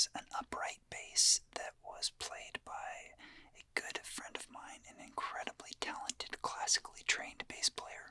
was an upright bass that was played by a good friend of mine, an incredibly talented, classically trained bass player,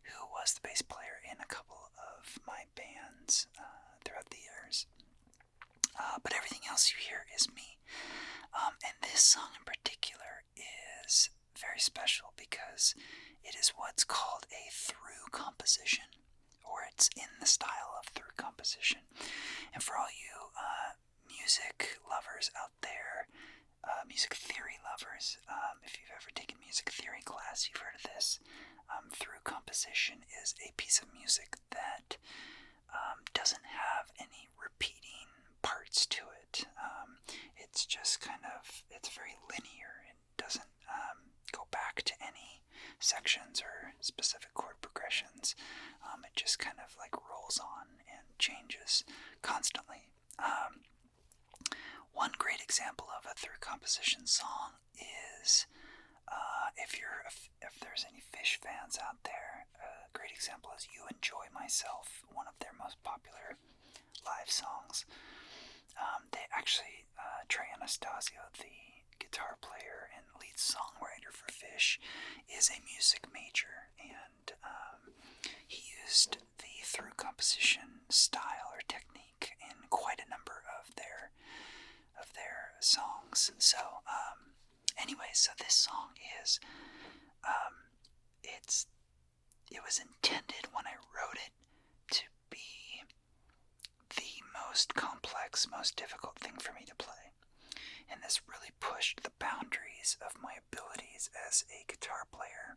who was the bass player in a couple of my bands throughout the years. But everything else you hear is me. And this song in particular is very special because it is what's called a through composition, or it's in the style of through composition. And for all you music lovers out there, music theory lovers, if you've ever taken music theory class, you've heard of this. Through composition is a piece of music that doesn't have any repeating parts to it. It's just it's very linear. It doesn't go back to any sections or specific chord progressions. It just kind of like rolls on and changes constantly. One great example of a through composition song is if there's any Fish fans out there, a great example is "You Enjoy Myself," one of their most popular live songs. They actually, Trey Anastasio, the guitar player and lead songwriter for Fish, is a music major, and he used the through composition style or technique in quite a number of their songs. So, so this song is, it was intended when I wrote it to be the most complex, most difficult thing for me to play. And this really pushed the boundaries of my abilities as a guitar player.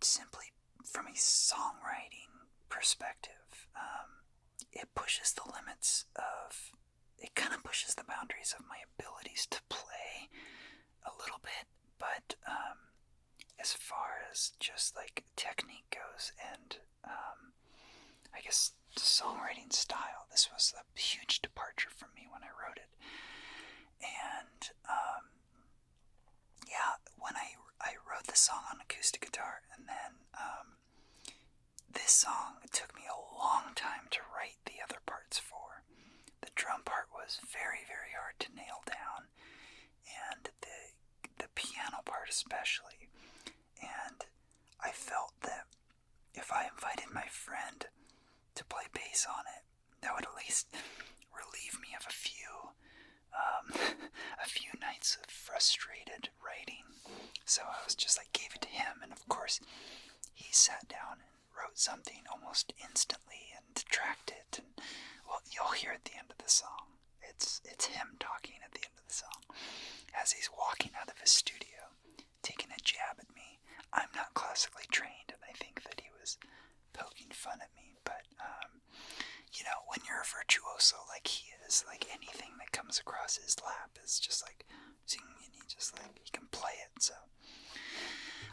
Simply from a songwriting perspective, it pushes the limits of, it kind of pushes the boundaries of my abilities to play a little bit, but as far as just like technique goes and I guess songwriting style, this was a huge departure from me when I wrote it. And when I wrote the song on acoustic guitar, and then this song, it took me a long time to write the other parts for. The drum part was very, very hard to nail down, and the piano part especially. And I felt that if I invited my friend to play bass on it, that would at least relieve me of a few nights of frustrated writing. So I was just like, gave it to him, and of course he sat down and wrote something almost instantly and tracked it, and well, you'll hear at the end of the song. It's him talking at the end of the song as he's walking out of his studio, taking a jab at me. I'm not classically trained, and I think that he was poking fun at me, but when you're a virtuoso like he is, like anything that comes across his lap is just like zing, and he can play it. So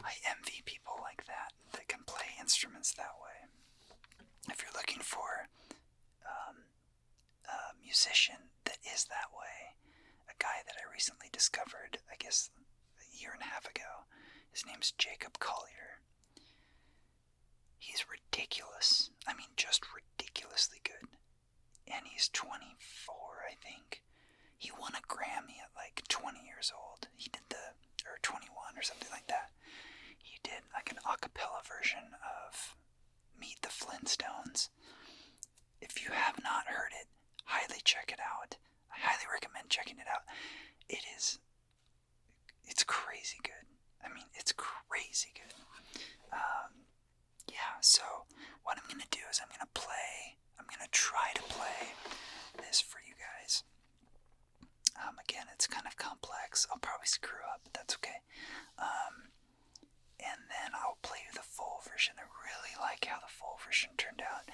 I envy people like that can play instruments that way. If you're looking for a musician that is that way, a guy that I recently discovered, I guess a year and a half ago, his name's Jacob Collier. He's ridiculous. I mean, just ridiculously good. And he's 24, I think. He won a Grammy at like 20 years old. He did or 21 or something like that. He did like an a cappella version of Meet the Flintstones. If you have not heard it, highly check it out. I highly recommend checking it out. It's crazy good. I mean, it's crazy good. So what I'm going to do is I'm going to try to play this for you guys. Again, it's kind of complex. I'll probably screw up, but that's okay. And then I'll play you the full version. I really like how the full version turned out.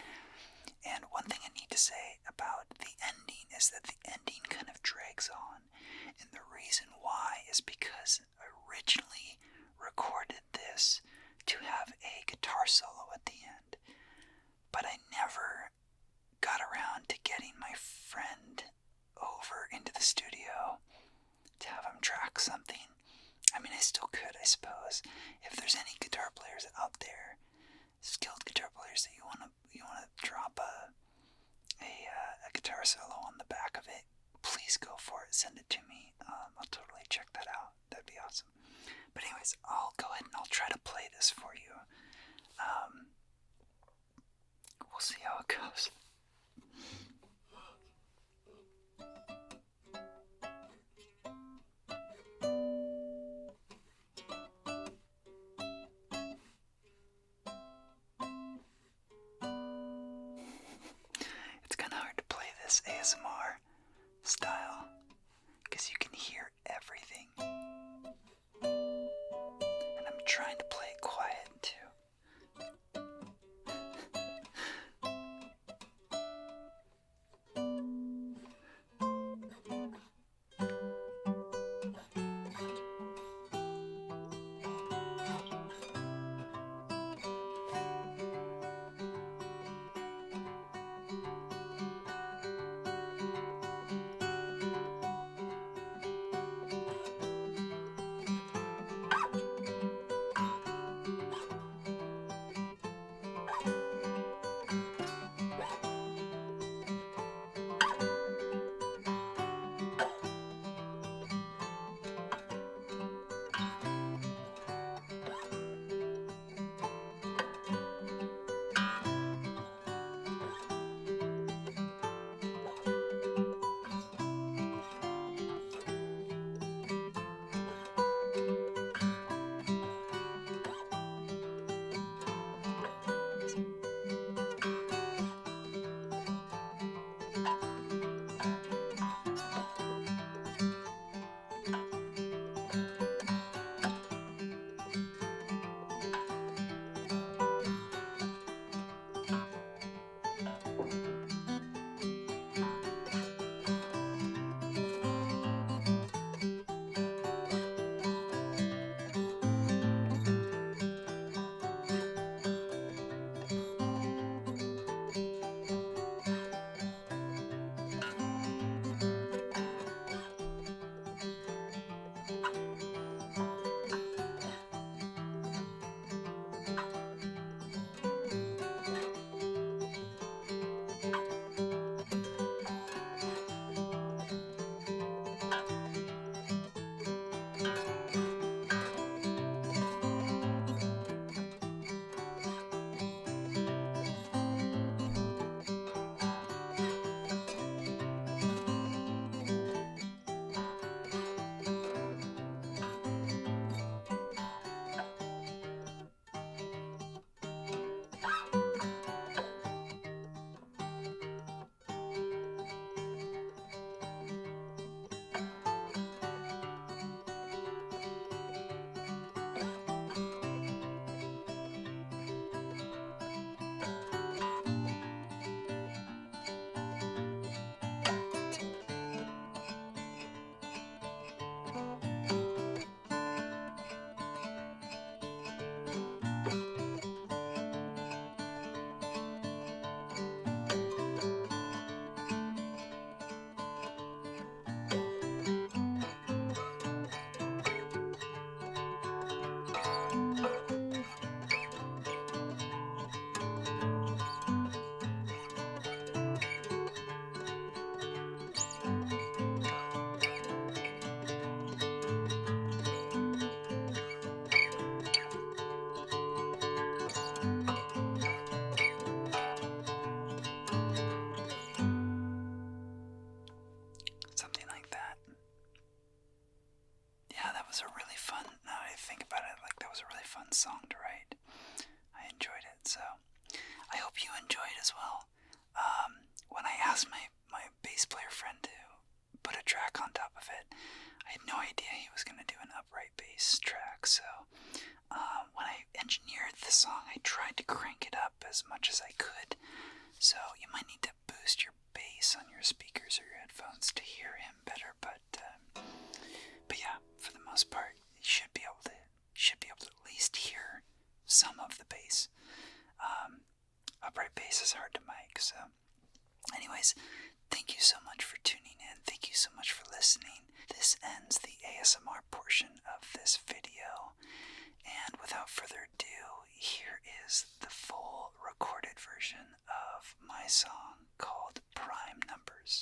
And one thing I need to say about the ending is that the ending kind of drags on. And the reason why is because I originally recorded this to have a guitar solo at the end, but I never got around to getting my friend over into the studio to have him track something. I mean, I still could, I suppose. If there's any guitar players out there, skilled guitar players that you wanna drop a guitar solo on the back of it, please go for it. Send it to me. I'll totally check that out. That'd be awesome. But anyways, I'll go ahead and I'll try to play this for you. We'll see how it goes. It's kind of hard to play this ASMR style because you can hear everything. And I'm trying to play it quiet too. Song to write. I enjoyed it, so I hope you enjoyed as well. When I asked my bass player friend to put a track on top of it, I had no idea he was going to do an upright bass track, so when I engineered the song, I tried to crank it up as much as I could, so you might need to boost your bass on your speakers or your headphones to hear him better, but yeah, for the most part, you should be able to at least hear some of the bass. Upright bass is hard to mic, so anyways, thank you so much for tuning in. Thank you so much for listening. This ends the ASMR portion of this video, and without further ado, here is the full recorded version of my song called Prime Numbers.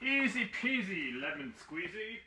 Easy peasy, lemon squeezy.